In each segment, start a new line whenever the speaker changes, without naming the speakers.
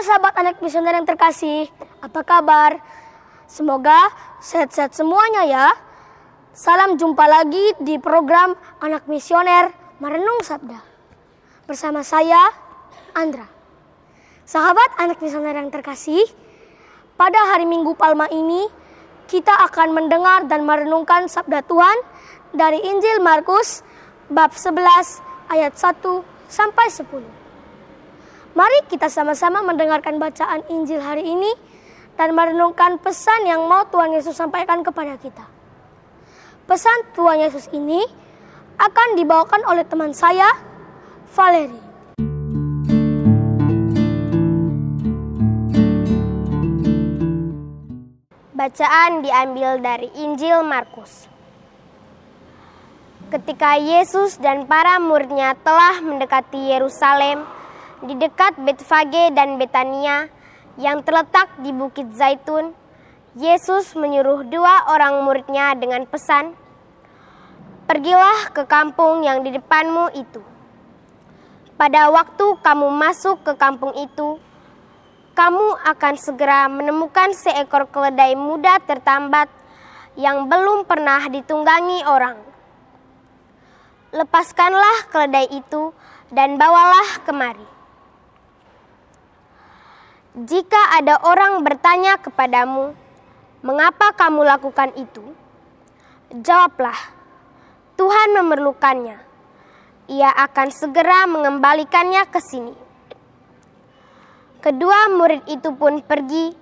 sahabat anak misioner yang terkasih, apa kabar? Semoga sehat-sehat semuanya ya. Salam jumpa lagi di program Anak Misioner Merenung Sabda. Bersama saya, Andra. Sahabat anak misioner yang terkasih, pada hari Minggu Palma ini, kita akan mendengar dan merenungkan sabda Tuhan dari Injil Markus, bab 11, ayat 1 sampai 10. Mari kita sama-sama mendengarkan bacaan Injil hari ini dan merenungkan pesan yang mau Tuhan Yesus sampaikan kepada kita. Pesan Tuhan Yesus ini akan dibawakan oleh teman saya, Valeri.
Bacaan diambil dari Injil Markus. Ketika Yesus dan para muridnya telah mendekati Yerusalem, di dekat Betfage dan Betania yang terletak di Bukit Zaitun, Yesus menyuruh 2 orang muridnya dengan pesan, "Pergilah ke kampung yang di depanmu itu. Pada waktu kamu masuk ke kampung itu, kamu akan segera menemukan seekor keledai muda tertambat yang belum pernah ditunggangi orang. Lepaskanlah keledai itu dan bawalah kemari. Jika ada orang bertanya kepadamu, mengapa kamu lakukan itu? Jawablah, Tuhan memerlukannya. Ia akan segera mengembalikannya ke sini." Kedua murid itu pun pergi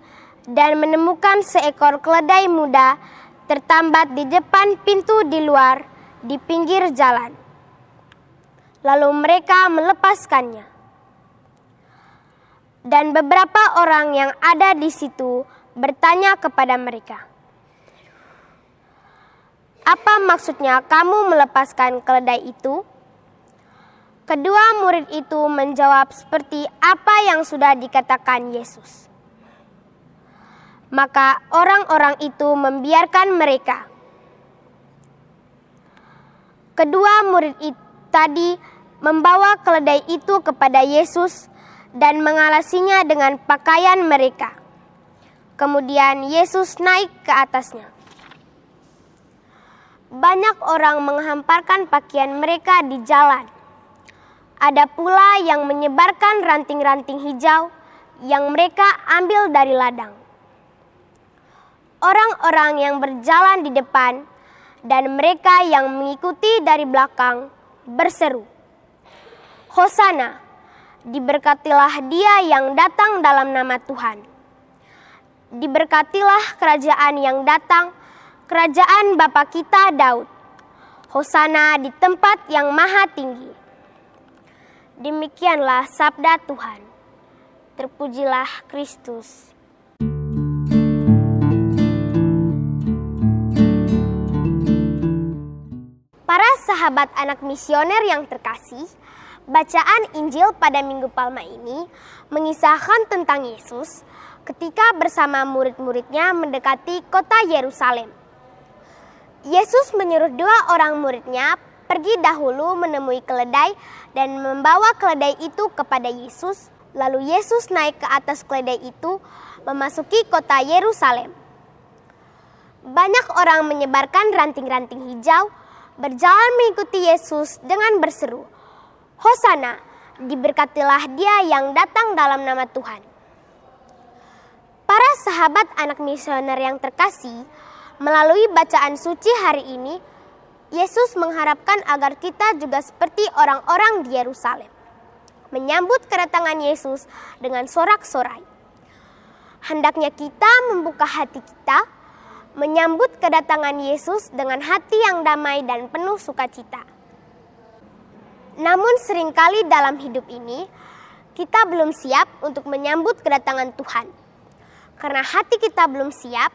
dan menemukan seekor keledai muda tertambat di depan pintu di luar di pinggir jalan. Lalu mereka melepaskannya. Dan beberapa orang yang ada di situ bertanya kepada mereka, "Apa maksudnya kamu melepaskan keledai itu?" Kedua murid itu menjawab seperti apa yang sudah dikatakan Yesus. Maka orang-orang itu membiarkan mereka. Kedua murid itu tadi membawa keledai itu kepada Yesus dan mengalasinya dengan pakaian mereka. Kemudian Yesus naik ke atasnya. Banyak orang menghamparkan pakaian mereka di jalan. Ada pula yang menyebarkan ranting-ranting hijau yang mereka ambil dari ladang. Orang-orang yang berjalan di depan dan mereka yang mengikuti dari belakang berseru, "Hosana! Diberkatilah Dia yang datang dalam nama Tuhan. Diberkatilah kerajaan yang datang, kerajaan Bapa kita Daud. Hosana di tempat yang maha tinggi." Demikianlah sabda Tuhan. Terpujilah Kristus. Para sahabat anak misioner yang terkasih, bacaan Injil pada Minggu Palma ini mengisahkan tentang Yesus ketika bersama murid-muridnya mendekati kota Yerusalem. Yesus menyuruh 2 orang muridnya pergi dahulu menemui keledai dan membawa keledai itu kepada Yesus. Lalu Yesus naik ke atas keledai itu memasuki kota Yerusalem. Banyak orang menyebarkan ranting-ranting hijau berjalan mengikuti Yesus dengan berseru, "Hosana, diberkatilah Dia yang datang dalam nama Tuhan." Para sahabat anak misioner yang terkasih, melalui bacaan suci hari ini, Yesus mengharapkan agar kita juga seperti orang-orang di Yerusalem, menyambut kedatangan Yesus dengan sorak-sorai. Hendaknya kita membuka hati kita, menyambut kedatangan Yesus dengan hati yang damai dan penuh sukacita. Namun seringkali dalam hidup ini, kita belum siap untuk menyambut kedatangan Tuhan. Karena hati kita belum siap,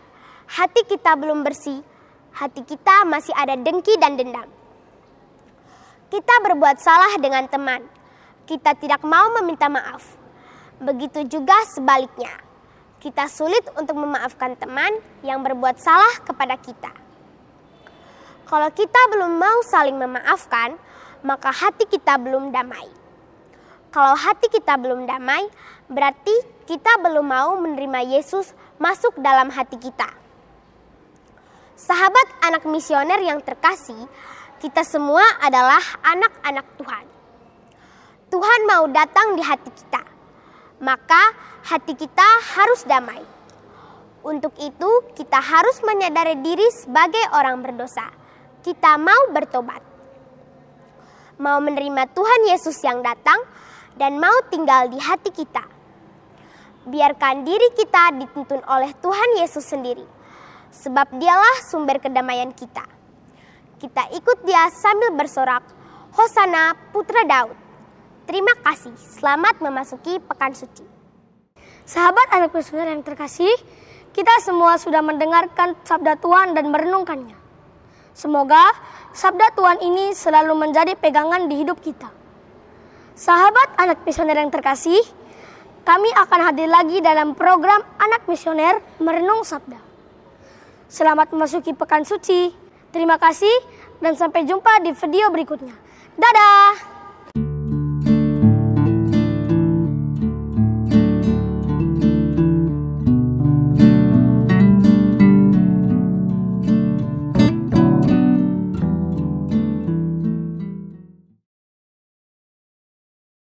hati kita belum bersih, hati kita masih ada dengki dan dendam. Kita berbuat salah dengan teman, kita tidak mau meminta maaf. Begitu juga sebaliknya, kita sulit untuk memaafkan teman yang berbuat salah kepada kita. Kalau kita belum mau saling memaafkan, maka hati kita belum damai. Kalau hati kita belum damai, berarti kita belum mau menerima Yesus masuk dalam hati kita. Sahabat anak misioner yang terkasih, kita semua adalah anak-anak Tuhan. Tuhan mau datang di hati kita, maka hati kita harus damai. Untuk itu, kita harus menyadari diri sebagai orang berdosa. Kita mau bertobat, mau menerima Tuhan Yesus yang datang, dan mau tinggal di hati kita. Biarkan diri kita dituntun oleh Tuhan Yesus sendiri, sebab Dialah sumber kedamaian kita. Kita ikut Dia sambil bersorak, Hosana Putra Daud. Terima kasih, selamat memasuki Pekan Suci.
Sahabat anak misioner yang terkasih, kita semua sudah mendengarkan sabda Tuhan dan merenungkannya. Semoga sabda Tuhan ini selalu menjadi pegangan di hidup kita. Sahabat anak misioner yang terkasih, kami akan hadir lagi dalam program Anak Misioner Merenung Sabda. Selamat memasuki Pekan Suci. Terima kasih dan sampai jumpa di video berikutnya. Dadah!